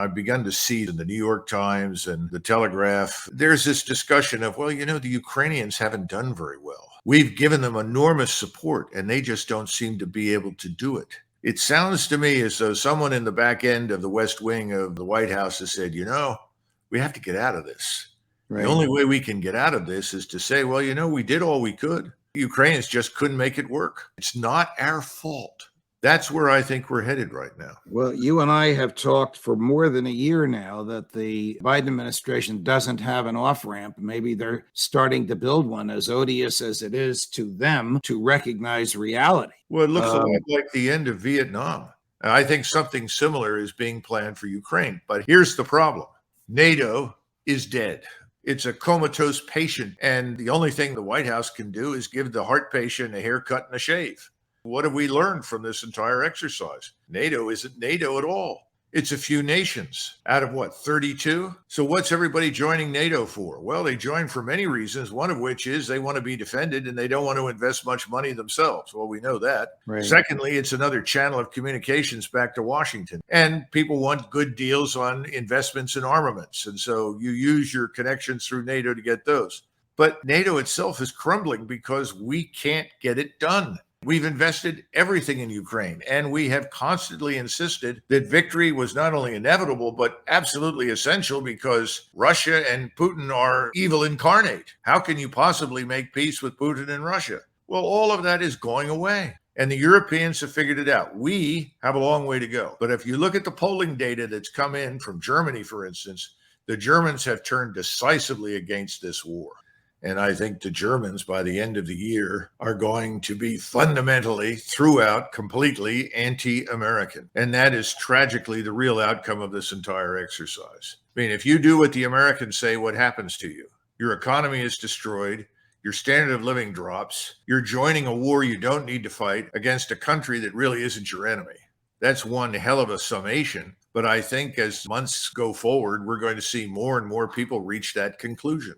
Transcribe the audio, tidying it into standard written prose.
I've begun to see in the New York Times and the Telegraph, there's this discussion of, well, the Ukrainians haven't done very well. We've given them enormous support, and they just don't seem to be able to do it. It sounds to me as though someone in the back end of the West Wing of the White House has said, we have to get out of this. Right. The only way we can get out of this is to say, well, we did all we could. The Ukrainians just couldn't make it work. It's not our fault. That's where I think we're headed right now. Well, you and I have talked for more than a year now that the Biden administration doesn't have an off-ramp. Maybe they're starting to build one, as odious as it is to them, to recognize reality. Well, it looks a lot like the end of Vietnam. I think something similar is being planned for Ukraine. But here's the problem. NATO is dead. It's a comatose patient. And the only thing the White House can do is give the heart patient a haircut and a shave. What have we learned from this entire exercise? NATO isn't NATO at all. It's a few nations out of 32? So what's everybody joining NATO for? Well, they join for many reasons, one of which is they want to be defended and they don't want to invest much money themselves. Well, we know that. Right. Secondly, it's another channel of communications back to Washington. And people want good deals on investments in armaments. And so you use your connections through NATO to get those. But NATO itself is crumbling because we can't get it done. We've invested everything in Ukraine, and we have constantly insisted that victory was not only inevitable, but absolutely essential because Russia and Putin are evil incarnate. How can you possibly make peace with Putin and Russia? Well, all of that is going away. And the Europeans have figured it out. We have a long way to go. But if you look at the polling data that's come in from Germany, for instance, the Germans have turned decisively against this war. And I think the Germans, by the end of the year, are going to be fundamentally, throughout, completely anti-American. And that is tragically the real outcome of this entire exercise. I mean, if you do what the Americans say, what happens to you? Your economy is destroyed. Your standard of living drops. You're joining a war you don't need to fight against a country that really isn't your enemy. That's one hell of a summation. But I think as months go forward, we're going to see more and more people reach that conclusion.